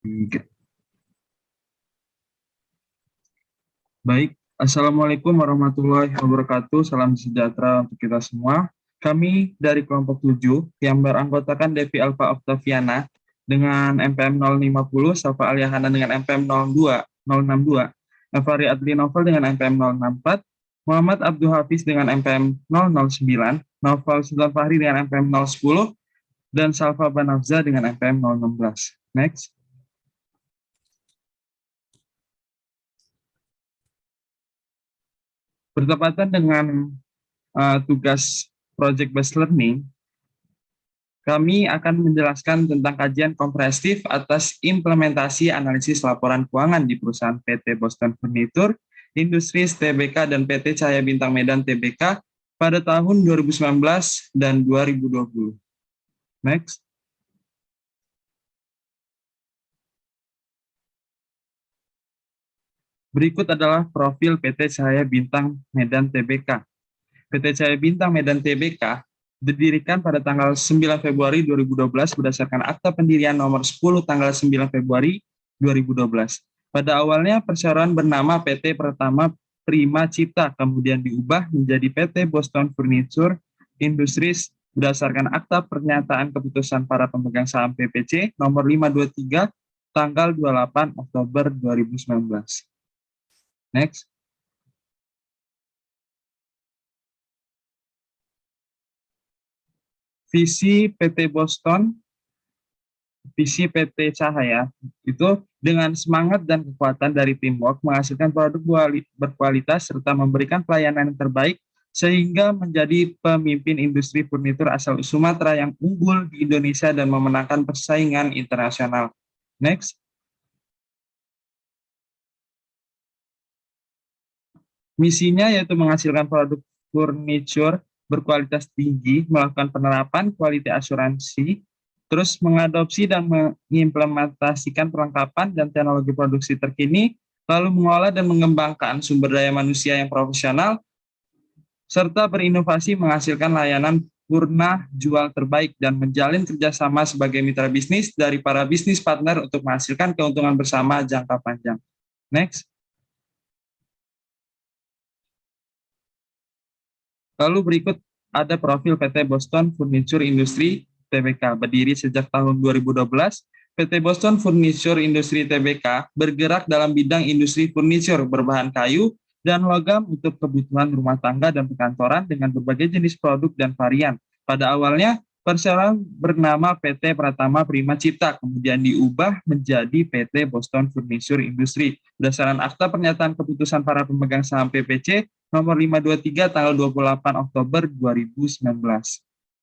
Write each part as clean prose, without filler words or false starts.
Tiga. Baik, Assalamualaikum warahmatullahi wabarakatuh. Salam sejahtera untuk kita semua. Kami dari kelompok 7 yang beranggotakan Devi Alfa Octaviana dengan MPM 050, Safa Aliahana dengan MPM 062, Evari Adli Novel dengan MPM 064, Muhammad Abdul Hafiz dengan MPM 009, Novel Sultan Fahri dengan MPM 010, dan Salva Banafza dengan MPM 016. Next. Bertepatan dengan tugas Project Based Learning, kami akan menjelaskan tentang kajian komprehensif atas implementasi analisis laporan keuangan di perusahaan PT Boston Furniture, Industries Tbk, dan PT Cahaya Bintang Medan Tbk pada tahun 2019 dan 2020. Next. Berikut adalah profil PT Cahaya Bintang Medan Tbk. PT Cahaya Bintang Medan Tbk didirikan pada tanggal 9 Februari 2012 berdasarkan Akta Pendirian nomor 10 tanggal 9 Februari 2012. Pada awalnya perseroan bernama PT Pratama Prima Cipta, kemudian diubah menjadi PT Boston Furniture Industries berdasarkan Akta Pernyataan Keputusan para pemegang saham PPC nomor 523 tanggal 28 Oktober 2019. Next. Visi PT Boston, visi PT Cahaya itu dengan semangat dan kekuatan dari teamwork menghasilkan produk berkualitas serta memberikan pelayanan yang terbaik sehingga menjadi pemimpin industri furnitur asal Sumatera yang unggul di Indonesia dan memenangkan persaingan internasional. Next. Misinya yaitu menghasilkan produk furniture berkualitas tinggi, melakukan penerapan quality asuransi, terus mengadopsi dan mengimplementasikan perlengkapan dan teknologi produksi terkini, lalu mengolah dan mengembangkan sumber daya manusia yang profesional, serta berinovasi menghasilkan layanan purna jual terbaik dan menjalin kerjasama sebagai mitra bisnis dari para bisnis partner untuk menghasilkan keuntungan bersama jangka panjang. Next. Lalu berikut ada profil PT Boston Furniture Industry Tbk. Berdiri sejak tahun 2012, PT Boston Furniture Industry Tbk bergerak dalam bidang industri furniture berbahan kayu dan logam untuk kebutuhan rumah tangga dan perkantoran dengan berbagai jenis produk dan varian. Pada awalnya, perseroan bernama PT Pratama Prima Cipta, kemudian diubah menjadi PT Boston Furniture Industry berdasarkan Akta Pernyataan Keputusan para pemegang saham PPC nomor 523 tanggal 28 Oktober 2019.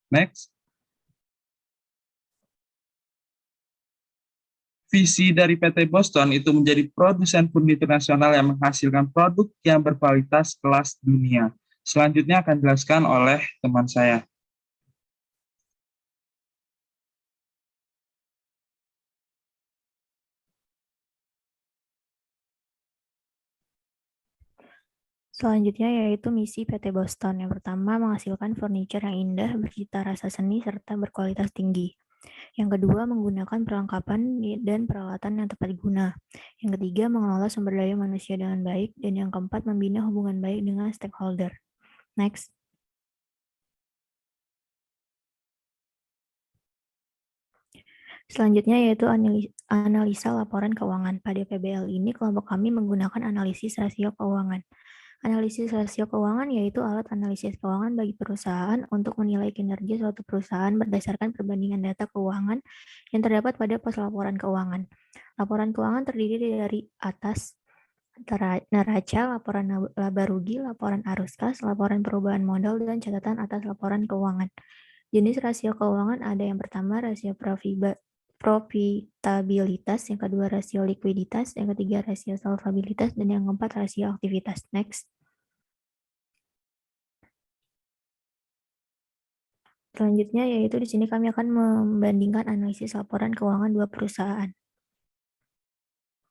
Next. Visi dari PT Boston itu menjadi produsen furnitur nasional yang menghasilkan produk yang berkualitas kelas dunia. Selanjutnya akan dijelaskan oleh teman saya. Selanjutnya yaitu misi PT Boston. Yang pertama, menghasilkan furniture yang indah, bercita rasa seni, serta berkualitas tinggi. Yang kedua, menggunakan perlengkapan dan peralatan yang tepat guna. Yang ketiga, mengelola sumber daya manusia dengan baik. Dan yang keempat, membina hubungan baik dengan stakeholder. Next. Selanjutnya yaitu analisa laporan keuangan. Pada PBL ini, kelompok kami menggunakan analisis rasio keuangan. Analisis rasio keuangan yaitu alat analisis keuangan bagi perusahaan untuk menilai kinerja suatu perusahaan berdasarkan perbandingan data keuangan yang terdapat pada pos laporan keuangan. Laporan keuangan terdiri dari atas neraca, laporan laba rugi, laporan arus kas, laporan perubahan modal, dan catatan atas laporan keuangan. Jenis rasio keuangan ada yang pertama rasio profitabilitas, yang kedua rasio likuiditas, yang ketiga rasio solvabilitas, dan yang keempat rasio aktivitas. Next. Selanjutnya yaitu di sini kami akan membandingkan analisis laporan keuangan dua perusahaan.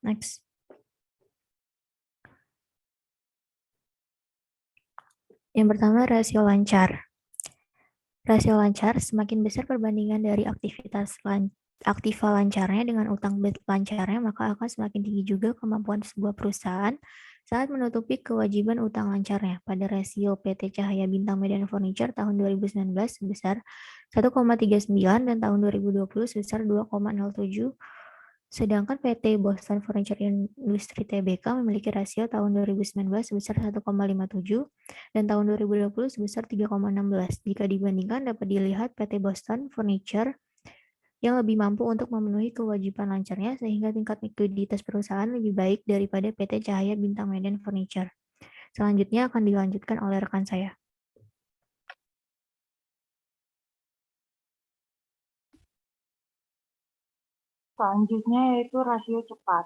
Next. Yang pertama rasio lancar. Rasio lancar semakin besar perbandingan dari aktivitas aktiva lancarnya dengan utang lancarnya, maka akan semakin tinggi juga kemampuan sebuah perusahaan saat menutupi kewajiban utang lancarnya. Pada rasio PT Cahaya Bintang Medan Furniture tahun 2019 sebesar 1,39 dan tahun 2020 sebesar 2,07. Sedangkan PT Boston Furniture Industry Tbk memiliki rasio tahun 2019 sebesar 1,57 dan tahun 2020 sebesar 3,16. Jika dibandingkan, dapat dilihat PT Boston Furniture yang lebih mampu untuk memenuhi kewajiban lancarnya sehingga tingkat likuiditas perusahaan lebih baik daripada PT Cahaya Bintang Medan Furniture. Selanjutnya akan dilanjutkan oleh rekan saya. Selanjutnya yaitu rasio cepat.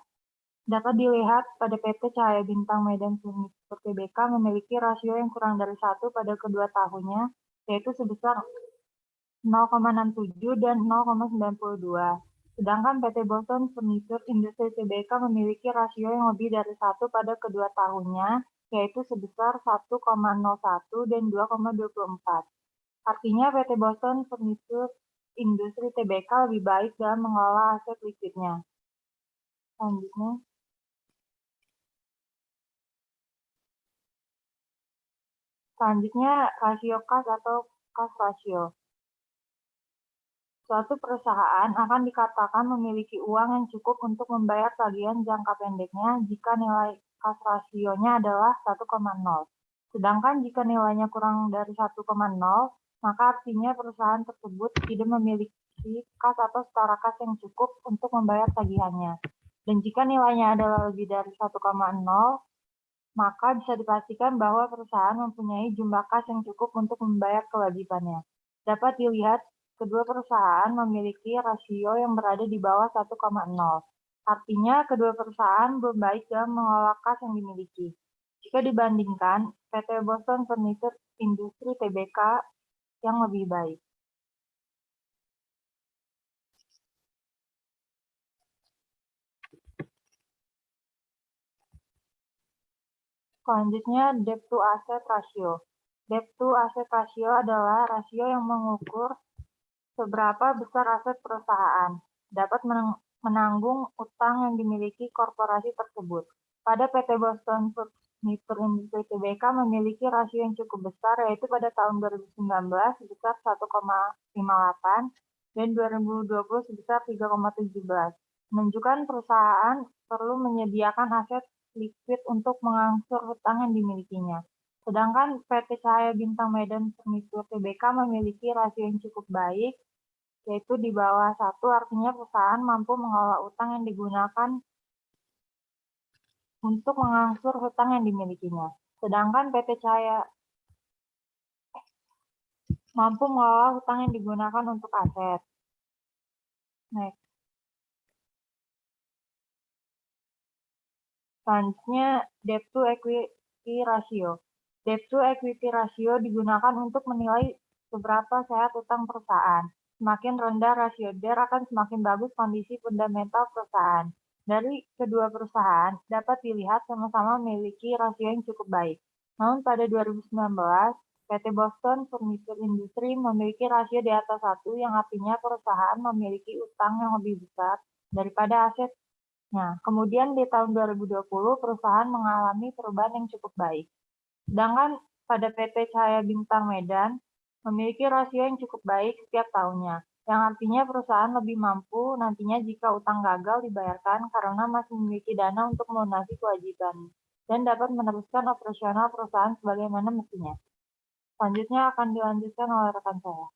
Dapat dilihat pada PT Cahaya Bintang Medan Furniture Tbk memiliki rasio yang kurang dari 1 pada kedua tahunnya, yaitu sebesar 0,67 dan 0,92. Sedangkan PT Boston Furniture Industry Tbk memiliki rasio yang lebih dari 1 pada kedua tahunnya, yaitu sebesar 1,01 dan 2,24. Artinya PT Boston Furniture Industry Tbk lebih baik dalam mengelola aset likuidnya. Selanjutnya rasio kas atau kas rasio. Suatu perusahaan akan dikatakan memiliki uang yang cukup untuk membayar tagihan jangka pendeknya jika nilai kas rasionya adalah 1,0. Sedangkan jika nilainya kurang dari 1,0, maka artinya perusahaan tersebut tidak memiliki kas atau setara kas yang cukup untuk membayar tagihannya. Dan jika nilainya adalah lebih dari 1,0, maka bisa dipastikan bahwa perusahaan mempunyai jumlah kas yang cukup untuk membayar kewajibannya. Dapat dilihat, kedua perusahaan memiliki rasio yang berada di bawah 1,0. Artinya, kedua perusahaan belum baik dalam mengelola kas yang dimiliki. Jika dibandingkan, PT Boston Furniture Industry Tbk yang lebih baik. Selanjutnya, debt to asset ratio. Debt to asset ratio adalah rasio yang mengukur seberapa besar aset perusahaan dapat menanggung utang yang dimiliki korporasi tersebut. Pada PT Boston Furniture Industry Tbk memiliki rasio yang cukup besar, yaitu pada tahun 2019 sebesar 1,58 dan 2020 sebesar 3,17. Menunjukkan perusahaan perlu menyediakan aset likuid untuk mengangsur hutang yang dimilikinya. Sedangkan PT Cahaya Bintang Medan Furniture Tbk memiliki rasio yang cukup baik, yaitu di bawah 1, artinya perusahaan mampu mengelola utang yang digunakan untuk mengangsur hutang yang dimilikinya. Sedangkan PT Cahaya mampu mengelola hutang yang digunakan untuk aset. Next. Selanjutnya, debt to equity ratio. Debt to equity ratio digunakan untuk menilai seberapa sehat utang perusahaan. Semakin rendah rasio DER akan semakin bagus kondisi fundamental perusahaan. Dari kedua perusahaan dapat dilihat sama-sama memiliki rasio yang cukup baik. Namun pada 2019, PT Boston Furniture Industry memiliki rasio di atas 1, yang artinya perusahaan memiliki utang yang lebih besar daripada aset. Nah, kemudian di tahun 2020, perusahaan mengalami perubahan yang cukup baik. Sedangkan pada PT Cahaya Bintang Medan memiliki rasio yang cukup baik setiap tahunnya, yang artinya perusahaan lebih mampu nantinya jika utang gagal dibayarkan karena masih memiliki dana untuk melunasi kewajiban dan dapat meneruskan operasional perusahaan sebagaimana mestinya. Selanjutnya akan dilanjutkan oleh rekan saya.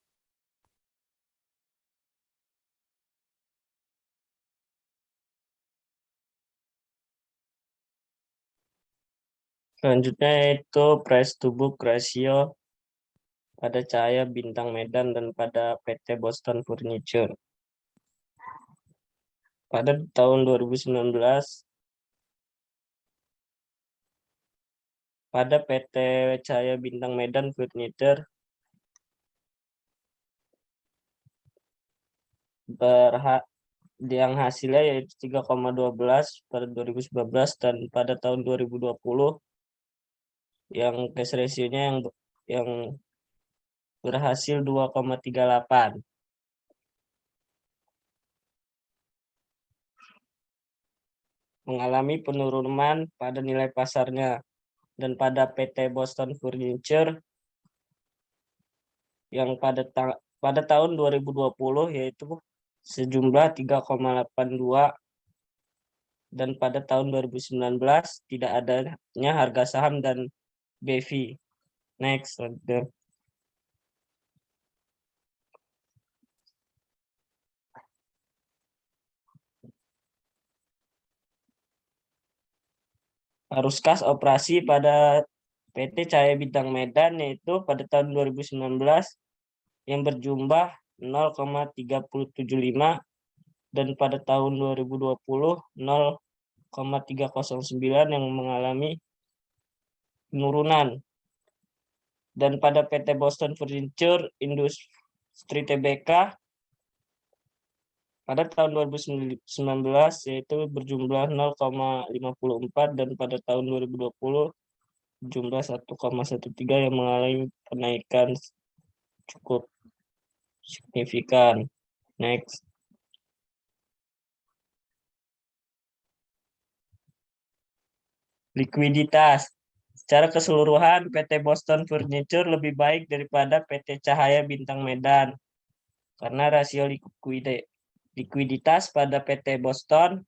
Selanjutnya yaitu price to book ratio pada Cahaya Bintang Medan dan pada PT Boston Furniture. Pada tahun 2019, pada PT Cahaya Bintang Medan Furniture yang hasilnya yaitu 3,12 pada 2019 dan pada tahun 2020 yang cash ratio-nya yang berhasil 2,38. mengalami penurunan pada nilai pasarnya. Dan pada PT Boston Furniture yang pada tahun 2020 yaitu sejumlah 3,82, dan pada tahun 2019 tidak adanya harga saham dan BV. Next. Arus kas operasi pada PT Cahaya Bintang Medan yaitu pada tahun 2019 yang berjumlah 0,375, dan pada tahun 2020 0,309 yang mengalami penurunan. Dan pada PT Boston Furniture Industri Tbk pada tahun 2019 yaitu berjumlah 0,54, dan pada tahun 2020 jumlah 1,13 yang mengalami kenaikan cukup signifikan. Next. Likuiditas. Secara keseluruhan, PT Boston Furniture lebih baik daripada PT Cahaya Bintang Medan karena rasio likuiditas pada PT Boston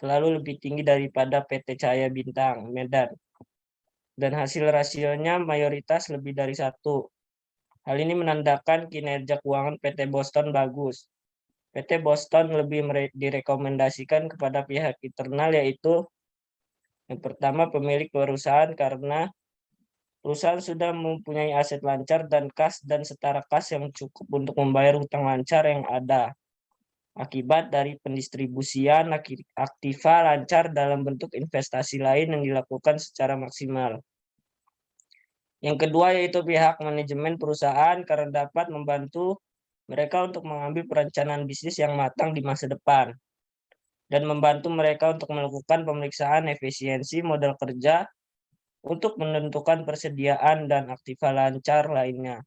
selalu lebih tinggi daripada PT Cahaya Bintang Medan, dan hasil rasionya mayoritas lebih dari 1. Hal ini menandakan kinerja keuangan PT Boston bagus. PT Boston lebih direkomendasikan kepada pihak internal, yaitu yang pertama pemilik perusahaan, karena perusahaan sudah mempunyai aset lancar dan kas dan setara kas yang cukup untuk membayar hutang lancar yang ada akibat dari pendistribusian aktiva lancar dalam bentuk investasi lain yang dilakukan secara maksimal. Yang kedua yaitu pihak manajemen perusahaan, karena dapat membantu mereka untuk mengambil perencanaan bisnis yang matang di masa depan dan membantu mereka untuk melakukan pemeriksaan efisiensi modal kerja untuk menentukan persediaan dan aktiva lancar lainnya.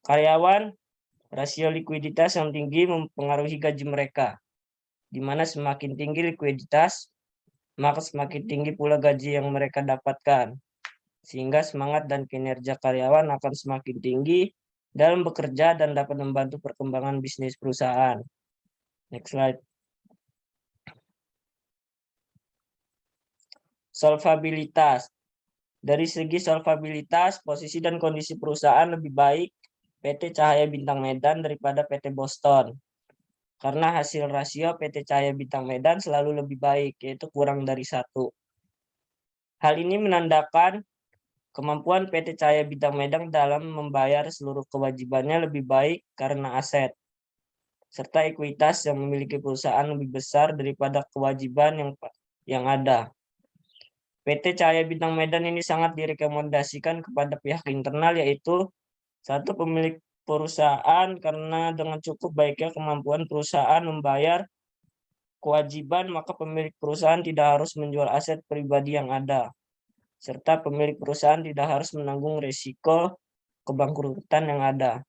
Karyawan, rasio likuiditas yang tinggi mempengaruhi gaji mereka, di mana semakin tinggi likuiditas, maka semakin tinggi pula gaji yang mereka dapatkan, sehingga semangat dan kinerja karyawan akan semakin tinggi dalam bekerja dan dapat membantu perkembangan bisnis perusahaan. Next slide. Solvabilitas. Dari segi solvabilitas, posisi dan kondisi perusahaan lebih baik PT Cahaya Bintang Medan daripada PT Boston. Karena hasil rasio PT Cahaya Bintang Medan selalu lebih baik, yaitu kurang dari 1. Hal ini menandakan kemampuan PT Cahaya Bintang Medan dalam membayar seluruh kewajibannya lebih baik karena aset, serta ekuitas yang memiliki perusahaan lebih besar daripada kewajiban yang ada. PT Cahaya Bintang Medan ini sangat direkomendasikan kepada pihak internal, yaitu 1. Pemilik perusahaan, karena dengan cukup baiknya kemampuan perusahaan membayar kewajiban, maka pemilik perusahaan tidak harus menjual aset pribadi yang ada, serta pemilik perusahaan tidak harus menanggung risiko kebangkrutan yang ada.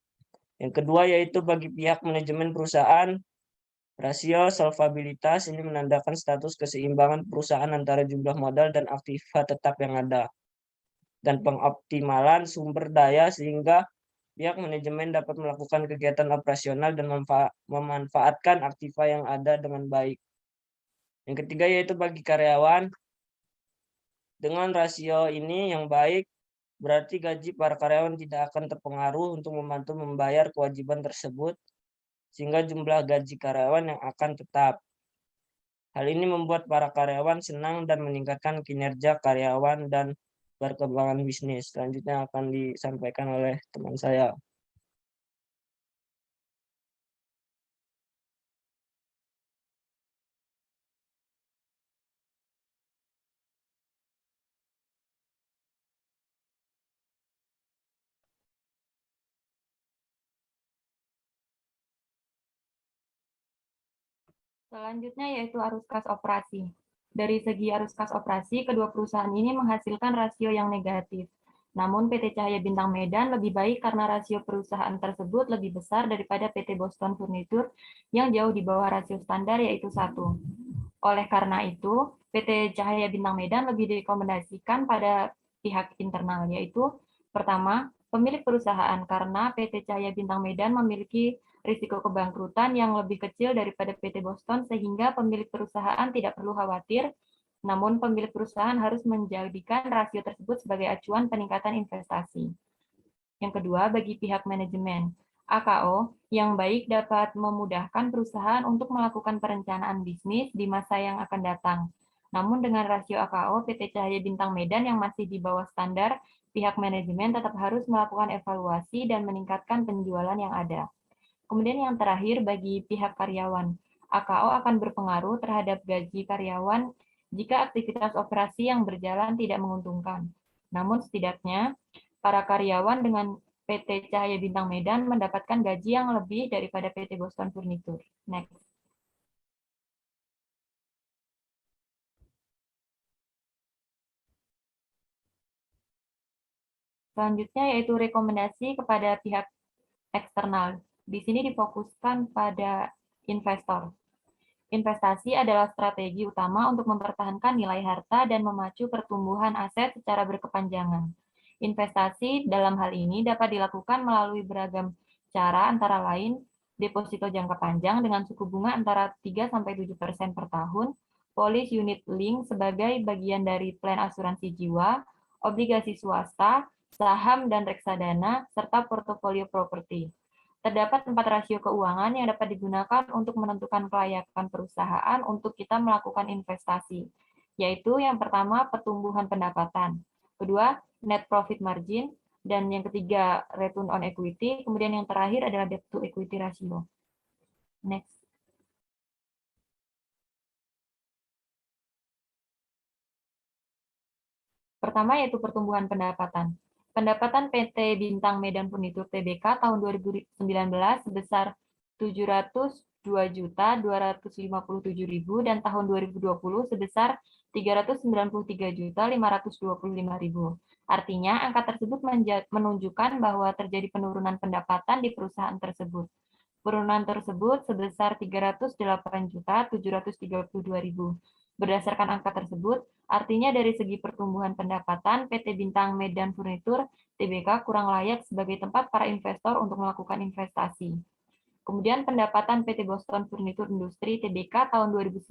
Yang kedua yaitu bagi pihak manajemen perusahaan, rasio solvabilitas ini menandakan status keseimbangan perusahaan antara jumlah modal dan aktiva tetap yang ada, dan pengoptimalan sumber daya sehingga pihak manajemen dapat melakukan kegiatan operasional dan memanfaatkan aktiva yang ada dengan baik. Yang ketiga yaitu bagi karyawan, dengan rasio ini yang baik, berarti gaji para karyawan tidak akan terpengaruh untuk membantu membayar kewajiban tersebut, sehingga jumlah gaji karyawan yang akan tetap. Hal ini membuat para karyawan senang dan meningkatkan kinerja karyawan dan perkembangan bisnis. Selanjutnya akan disampaikan oleh teman saya. Selanjutnya yaitu arus kas operasi. Dari segi arus kas operasi, kedua perusahaan ini menghasilkan rasio yang negatif. Namun PT Cahaya Bintang Medan lebih baik karena rasio perusahaan tersebut lebih besar daripada PT Boston Furniture yang jauh di bawah rasio standar yaitu 1. Oleh karena itu, PT Cahaya Bintang Medan lebih direkomendasikan pada pihak internal, yaitu pertama, pemilik perusahaan, karena PT Cahaya Bintang Medan memiliki risiko kebangkrutan yang lebih kecil daripada PT Boston, sehingga pemilik perusahaan tidak perlu khawatir, namun pemilik perusahaan harus menjadikan rasio tersebut sebagai acuan peningkatan investasi. Yang kedua, bagi pihak manajemen, AKO yang baik dapat memudahkan perusahaan untuk melakukan perencanaan bisnis di masa yang akan datang. Namun dengan rasio AKO PT Cahaya Bintang Medan yang masih di bawah standar, pihak manajemen tetap harus melakukan evaluasi dan meningkatkan penjualan yang ada. Kemudian yang terakhir, bagi pihak karyawan, AKO akan berpengaruh terhadap gaji karyawan jika aktivitas operasi yang berjalan tidak menguntungkan. Namun setidaknya, para karyawan dengan PT Cahaya Bintang Medan mendapatkan gaji yang lebih daripada PT Boston Furniture. Next. Selanjutnya yaitu rekomendasi kepada pihak eksternal. Di sini difokuskan pada investor. Investasi adalah strategi utama untuk mempertahankan nilai harta dan memacu pertumbuhan aset secara berkepanjangan. Investasi dalam hal ini dapat dilakukan melalui beragam cara, antara lain deposito jangka panjang dengan suku bunga antara 3-7% per tahun, polis unit link sebagai bagian dari plan asuransi jiwa, obligasi swasta, saham dan reksadana, serta portofolio properti. Terdapat 4 rasio keuangan yang dapat digunakan untuk menentukan kelayakan perusahaan untuk kita melakukan investasi, yaitu yang pertama pertumbuhan pendapatan, kedua net profit margin, dan yang ketiga return on equity, kemudian yang terakhir adalah debt to equity ratio. Next. Pertama yaitu pertumbuhan pendapatan. Pendapatan PT Bintang Medan Furniture Tbk tahun 2019 sebesar 702.257.000 dan tahun 2020 sebesar 393.525.000. Artinya, angka tersebut menunjukkan bahwa terjadi penurunan pendapatan di perusahaan tersebut. Penurunan tersebut sebesar 308.732.000. Berdasarkan angka tersebut, artinya dari segi pertumbuhan pendapatan, PT Bintang Medan Furniture Tbk kurang layak sebagai tempat para investor untuk melakukan investasi. Kemudian pendapatan PT Boston Furniture Industry Tbk tahun 2019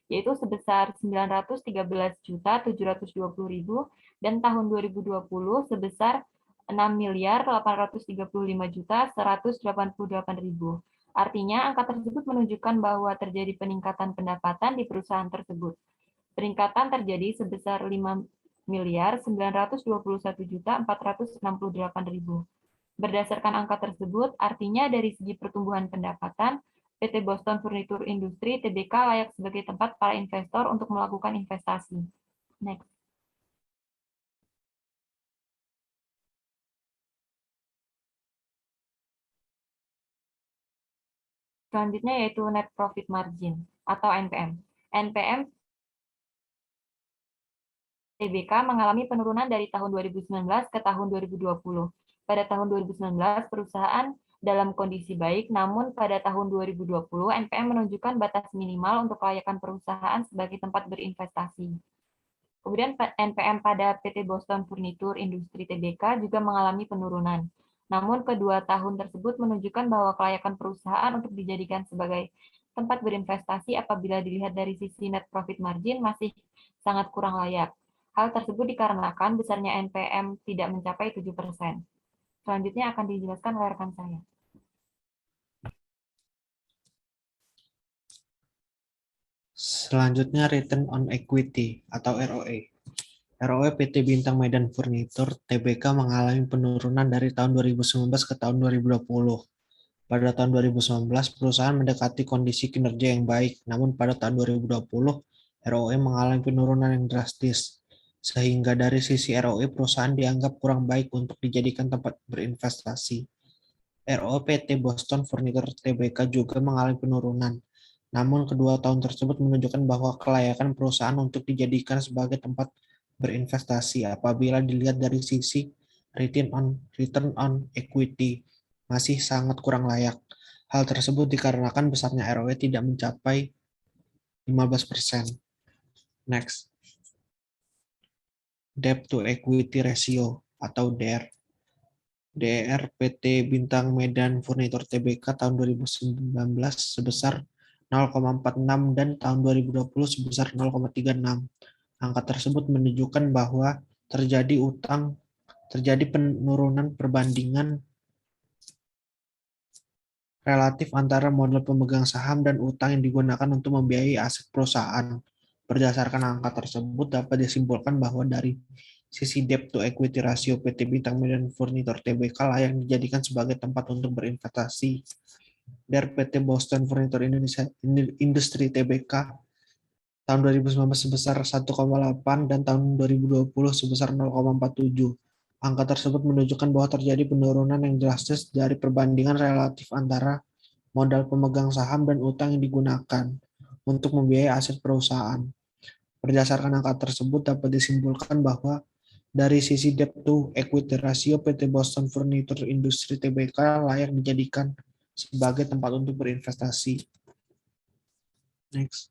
yaitu sebesar 913.720.000 dan tahun 2020 sebesar 6.835.188.000. Artinya, angka tersebut menunjukkan bahwa terjadi peningkatan pendapatan di perusahaan tersebut. Peningkatan terjadi sebesar 5.921.468.000. Berdasarkan angka tersebut, artinya dari segi pertumbuhan pendapatan, PT Boston Furniture Industry Tbk layak sebagai tempat para investor untuk melakukan investasi. Next. Selanjutnya yaitu net profit margin atau NPM. NPM Tbk mengalami penurunan dari tahun 2019 ke tahun 2020. Pada tahun 2019, perusahaan dalam kondisi baik, namun pada tahun 2020, NPM menunjukkan batas minimal untuk kelayakan perusahaan sebagai tempat berinvestasi. Kemudian NPM pada PT Boston Furniture Industry Tbk juga mengalami penurunan. Namun kedua tahun tersebut menunjukkan bahwa kelayakan perusahaan untuk dijadikan sebagai tempat berinvestasi apabila dilihat dari sisi net profit margin masih sangat kurang layak. Hal tersebut dikarenakan besarnya NPM tidak mencapai 7%. Selanjutnya akan dijelaskan oleh rekan saya. Selanjutnya return on equity atau ROE. ROE PT Bintang Medan Furniture Tbk mengalami penurunan dari tahun 2019 ke tahun 2020. Pada tahun 2019, perusahaan mendekati kondisi kinerja yang baik, namun pada tahun 2020, ROE mengalami penurunan yang drastis, sehingga dari sisi ROE perusahaan dianggap kurang baik untuk dijadikan tempat berinvestasi. ROE PT Boston Furniture Tbk juga mengalami penurunan, namun kedua tahun tersebut menunjukkan bahwa kelayakan perusahaan untuk dijadikan sebagai tempat berinvestasi apabila dilihat dari sisi return on equity masih sangat kurang layak. Hal tersebut dikarenakan besarnya ROE tidak mencapai 15%. Next. Debt to equity ratio atau DER. DER PT Bintang Medan Furnitur Tbk tahun 2019 sebesar 0,46 dan tahun 2020 sebesar 0,36. Angka tersebut menunjukkan bahwa terjadi penurunan perbandingan relatif antara modal pemegang saham dan utang yang digunakan untuk membiayai aset perusahaan. Berdasarkan angka tersebut dapat disimpulkan bahwa dari sisi debt to equity ratio PT Bintang Medan Furnitur Tbk layak dijadikan sebagai tempat untuk berinvestasi. DER PT Boston Furniture Indonesia Industri Tbk tahun 2019 sebesar 1,8 dan tahun 2020 sebesar 0,47. Angka tersebut menunjukkan bahwa terjadi penurunan yang drastis dari perbandingan relatif antara modal pemegang saham dan utang yang digunakan untuk membiayai aset perusahaan. Berdasarkan angka tersebut dapat disimpulkan bahwa dari sisi debt to equity ratio PT Boston Furniture Industri Tbk layak dijadikan sebagai tempat untuk berinvestasi. Next.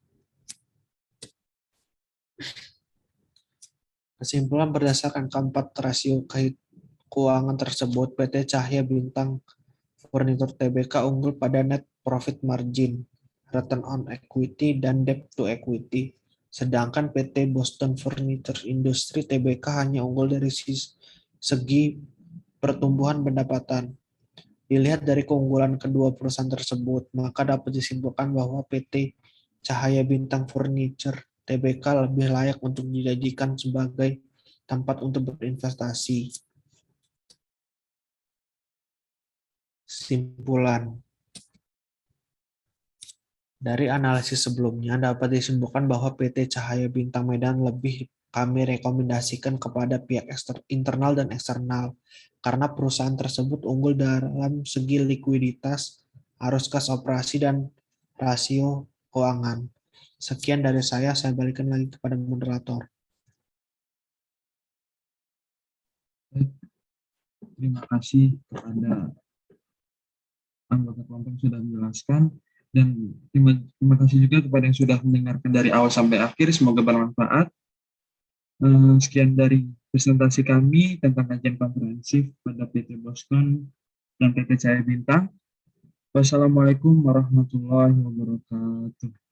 Kesimpulan berdasarkan keempat rasio keuangan tersebut, PT Cahaya Bintang Furnitur Tbk unggul pada net profit margin, return on equity, dan debt to equity. Sedangkan PT Boston Furniture Industri Tbk hanya unggul dari segi pertumbuhan pendapatan. Dilihat dari keunggulan kedua perusahaan tersebut, maka dapat disimpulkan bahwa PT Cahaya Bintang Furniture Tbk lebih layak untuk dijadikan sebagai tempat untuk berinvestasi. Simpulan. Dari analisis sebelumnya dapat disimpulkan bahwa PT Cahaya Bintang Medan lebih kami rekomendasikan kepada pihak internal dan eksternal karena perusahaan tersebut unggul dalam segi likuiditas, arus kas operasi, dan rasio keuangan. Sekian dari saya balikan lagi kepada moderator. Terima kasih kepada anggota kelompok yang sudah menjelaskan, dan terima kasih juga kepada yang sudah mendengarkan dari awal sampai akhir. Semoga bermanfaat. Sekian dari presentasi kami tentang kajian komprehensif pada PT Boston dan PT Cahaya Bintang. Wassalamualaikum warahmatullahi wabarakatuh.